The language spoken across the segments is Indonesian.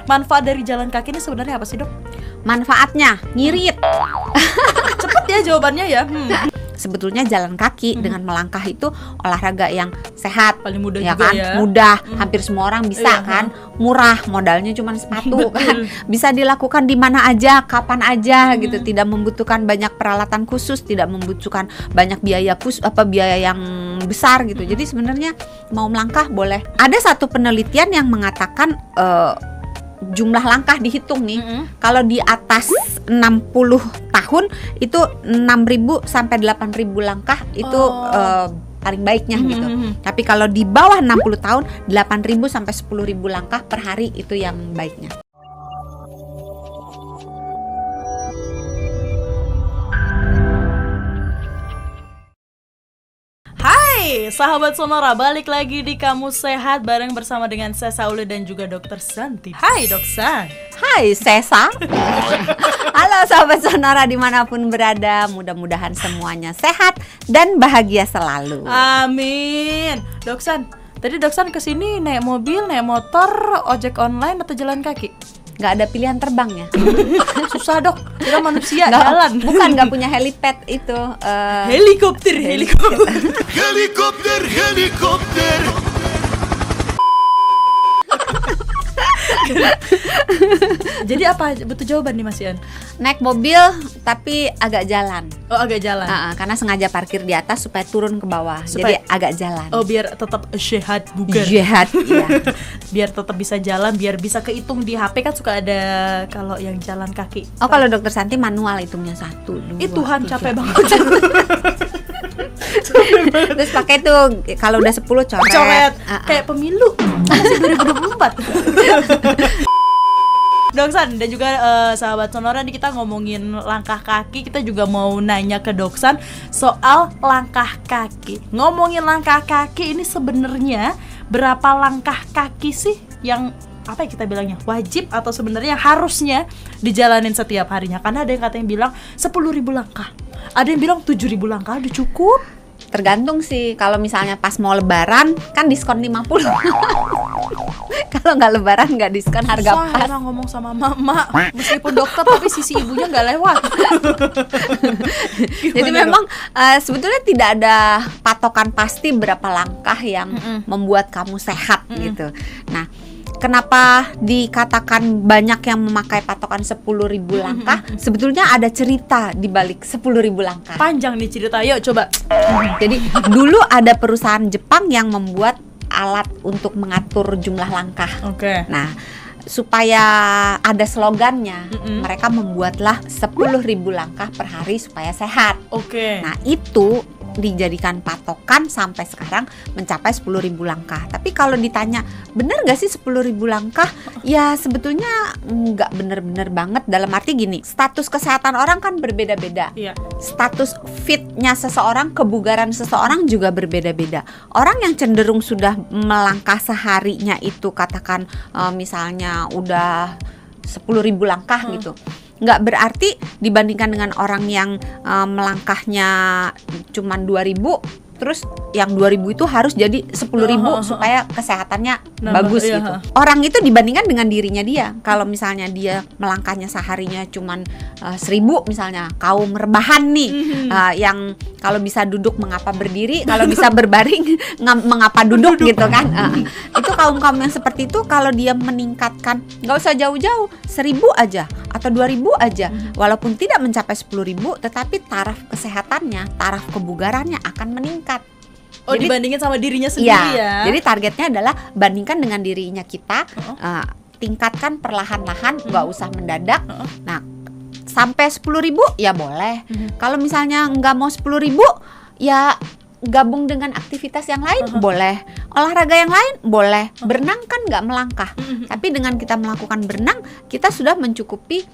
Manfaat dari jalan kaki ini sebenarnya apa sih, Dok? Manfaatnya ngirit. Cepet ya jawabannya ya. Sebetulnya jalan kaki dengan melangkah itu olahraga yang sehat, Paling mudah ya juga kan? ya. Mudah, hampir semua orang bisa Iya, kan? Murah, modalnya cuma sepatu kan. Bisa dilakukan di mana aja, kapan aja gitu. Tidak membutuhkan banyak peralatan khusus, tidak membutuhkan banyak biaya biaya yang besar gitu. Jadi sebenarnya mau melangkah boleh. Ada satu penelitian yang mengatakan jumlah langkah dihitung nih. Kalau di atas 60 tahun itu 6.000 sampai 8.000 langkah itu paling baiknya gitu. Tapi kalau di bawah 60 tahun 8.000 sampai 10.000 langkah per hari itu yang baiknya. Hai sahabat Sonora, balik lagi di Kamu Sehat bareng bersama dengan saya Sauli dan juga Dokter Santi. Hai Dok San. Hai Sesa. Halo sahabat Sonora dimanapun berada, mudah-mudahan semuanya sehat dan bahagia selalu. Amin. Dok San, tadi Dok San kesini naik mobil, naik motor, ojek online atau jalan kaki? Gak ada pilihan terbang ya? Susah Dok, kita manusia Nggak, jalan. Bukan, gak punya helipad itu. Helikopter. Jadi apa butuh jawaban nih Mas Ian? Naik mobil tapi agak jalan. Oh agak jalan. Karena sengaja parkir di atas supaya turun ke bawah. Supaya- Jadi agak jalan. Oh biar tetap sehat bugar. Jihad, iya. Biar tetap bisa jalan, biar bisa kehitung di HP kan suka ada kalau yang jalan kaki. Oh kalau Dokter Santi manual hitungnya 1, 2, Tuhan 3. capek banget. Terus pakai tuh kalau udah 10 coret. Kayak pemilu masih 2024. Dok San dan juga sahabat Sonora, nih kita ngomongin langkah kaki. Kita juga mau nanya ke Dok San soal langkah kaki. Ngomongin langkah kaki ini sebenarnya berapa langkah kaki sih yang apa ya kita bilangnya wajib atau sebenarnya harusnya dijalanin setiap harinya? Karena ada yang katanya bilang 10.000 langkah, ada yang bilang 7.000 langkah udah cukup. Tergantung sih, kalau misalnya pas mau lebaran kan diskon 50. Kalau nggak lebaran nggak diskon, harga Susah pas. emang ngomong sama mama, meskipun dokter tapi sisi ibunya nggak lewat. Jadi memang sebetulnya tidak ada patokan pasti berapa langkah yang membuat kamu sehat gitu. Nah, kenapa dikatakan banyak yang memakai patokan 10.000 langkah? Sebetulnya ada cerita di balik 10.000 langkah. Panjang nih cerita, yuk coba. Jadi dulu ada perusahaan Jepang yang membuat alat untuk mengatur jumlah langkah. Oke. Nah, supaya ada slogannya, mereka membuatlah 10.000 langkah per hari supaya sehat. Oke. Nah, itu dijadikan patokan sampai sekarang mencapai 10.000 langkah. Tapi kalau ditanya, benar gak sih 10.000 langkah? Ya sebetulnya nggak bener-bener banget. Dalam arti gini, status kesehatan orang kan berbeda-beda. Iya. Status fitnya seseorang, kebugaran seseorang juga berbeda-beda. Orang yang cenderung sudah melangkah seharinya itu katakan misalnya udah 10.000 langkah gitu, nggak berarti dibandingkan dengan orang yang melangkahnya cuman 2.000, terus yang 2.000 itu harus jadi 10.000 supaya kesehatannya bagus iya. gitu. Orang itu dibandingkan dengan dirinya dia. Kalau misalnya dia melangkahnya seharinya cuman 1.000 misalnya, kaum rebahan nih, yang kalau bisa duduk mengapa berdiri, kalau bisa berbaring mengapa duduk gitu kan. Itu kaum-kaum yang seperti itu kalau dia meningkatkan, nggak usah jauh-jauh, 1.000 aja atau 2.000 aja, walaupun tidak mencapai 10.000, tetapi taraf kesehatannya, taraf kebugarannya akan meningkat. Oh, Jadi, dibandingin sama dirinya sendiri ya. Jadi targetnya adalah bandingkan dengan dirinya kita, tingkatkan perlahan-lahan, nggak usah mendadak. Nah, sampai 10.000 ya boleh. Kalau misalnya nggak mau 10.000, ya gabung dengan aktivitas yang lain boleh, olahraga yang lain boleh. Berenang kan nggak melangkah, tapi dengan kita melakukan berenang kita sudah mencukupi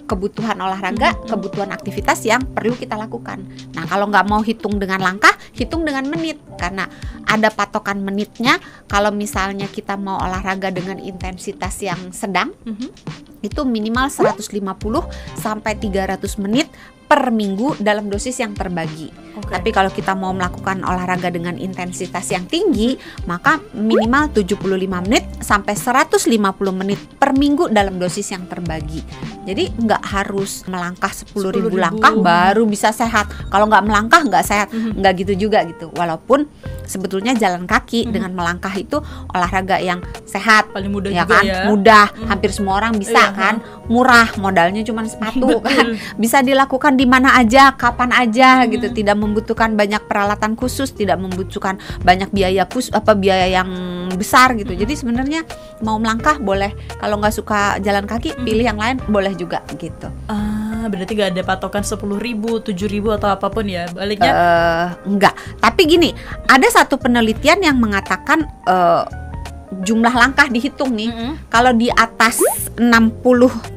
kebutuhan olahraga, kebutuhan aktivitas yang perlu kita lakukan. Nah, kalau nggak mau hitung dengan langkah, hitung dengan menit, karena ada patokan menitnya. Kalau misalnya kita mau olahraga dengan intensitas yang sedang, itu minimal 150 sampai 300 menit per minggu dalam dosis yang terbagi. Oke. Tapi kalau kita mau melakukan olahraga dengan intensitas yang tinggi, maka minimal 75 menit sampai 150 menit per minggu dalam dosis yang terbagi. Jadi nggak harus melangkah 10.000 langkah baru bisa sehat. Kalau nggak melangkah nggak sehat, nggak gitu juga gitu. Walaupun sebetulnya jalan kaki dengan melangkah itu olahraga yang sehat, Paling mudah ya juga kan? ya. Mudah, hampir semua orang bisa Iya, kan? Murah, modalnya cuma sepatu kan. Bisa dilakukan di mana aja, kapan aja gitu. Tidak membutuhkan banyak peralatan khusus, tidak membutuhkan banyak biaya biaya yang besar gitu. Jadi sebenarnya mau melangkah boleh. Kalau nggak suka jalan kaki, pilih yang lain boleh juga gitu. Berarti gak ada patokan 10.000, 7.000 atau apapun ya. Baliknya Enggak. Tapi gini, ada satu penelitian yang mengatakan jumlah langkah dihitung nih. Kalau di atas 60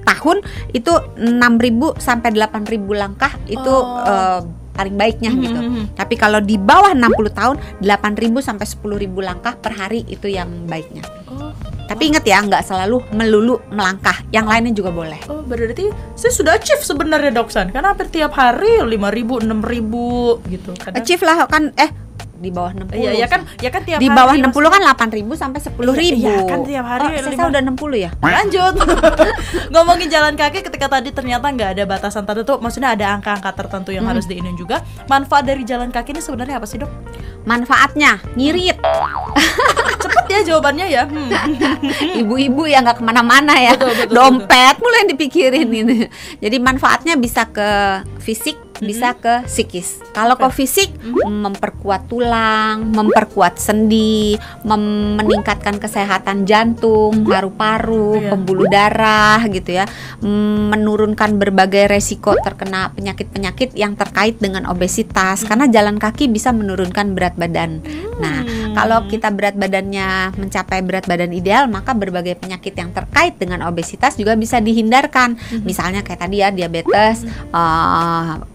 tahun itu 6.000 sampai 8.000 langkah itu paling baiknya gitu. Tapi kalau di bawah 60 tahun 8.000 sampai 10.000 langkah per hari itu yang baiknya. Tapi ingat ya, nggak selalu melulu melangkah, yang lainnya juga boleh. Oh, berarti saya sudah achieve sebenarnya Doksan. Karena hampir tiap hari 5.000, 6.000 gitu. Kadang Achieve lah kan di bawah 60. Iya kan tiap Di hari bawah 60 kan 8.000 sampai 10.000. Iya, kan tiap hari saya udah 60 ya. Lanjut. Ngomongin jalan kaki, ketika tadi ternyata nggak ada batasan tertentu, maksudnya ada angka-angka tertentu yang harus diinin juga. Manfaat dari jalan kaki ini sebenarnya apa sih, Dok? Manfaatnya ngirit. Cepet ya jawabannya ya. Ibu-ibu ya nggak kemana-mana ya. Betul, Dompet mulai dipikirin ini. Jadi manfaatnya bisa ke fisik, bisa ke psikis. Kalau ke fisik, memperkuat tulang, memperkuat sendi, meningkatkan kesehatan jantung, paru-paru, pembuluh darah gitu ya, menurunkan berbagai resiko terkena penyakit-penyakit yang terkait dengan obesitas. Karena jalan kaki bisa menurunkan berat badan. Nah, kalau kita berat badannya mencapai berat badan ideal, maka berbagai penyakit yang terkait dengan obesitas juga bisa dihindarkan. Misalnya kayak tadi ya, diabetes,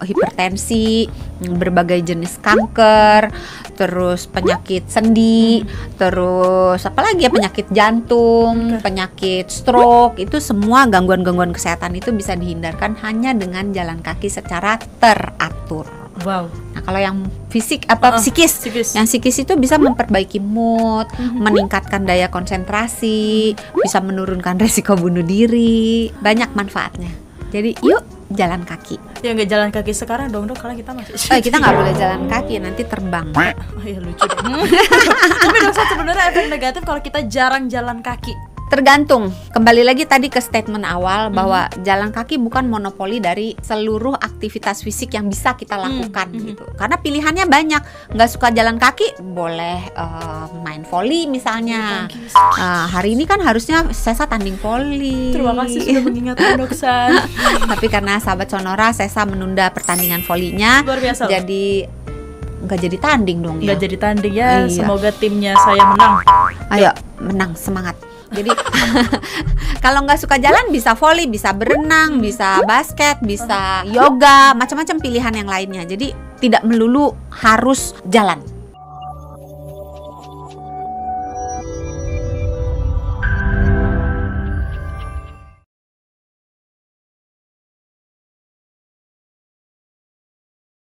hipertensi, berbagai jenis kanker, terus penyakit sendi, terus apalagi ya, penyakit jantung, penyakit stroke, itu semua gangguan-gangguan kesehatan itu bisa dihindarkan hanya dengan jalan kaki secara teratur. Wow. Nah, kalau yang fisik psikis, yang psikis itu bisa memperbaiki mood, meningkatkan daya konsentrasi, bisa menurunkan resiko bunuh diri, banyak manfaatnya. Jadi yuk jalan kaki. Ya nggak jalan kaki sekarang dong, Dok, karena kita masih Kita nggak boleh jalan kaki, nanti terbang. Oh iya, lucu deh. Tapi Doksan, sebenarnya efek negatif kalau kita jarang jalan kaki. Tergantung, kembali lagi tadi ke statement awal bahwa jalan kaki bukan monopoli dari seluruh aktivitas fisik yang bisa kita lakukan gitu. Karena pilihannya banyak. Nggak suka jalan kaki, boleh main voli misalnya. Hari ini kan harusnya Sesa tanding voli. Terima kasih sudah mengingatkan, Doksan. Tapi karena sahabat Sonora, Sesa menunda pertandingan volinya. Luar biasa. Jadi nggak jadi tanding dong ya. Nggak jadi tanding ya. Iya. Semoga timnya saya menang. Ayo menang, semangat. Jadi kalau nggak suka jalan bisa voli, bisa berenang, bisa basket, bisa yoga, macam-macam pilihan yang lainnya. Jadi tidak melulu harus jalan.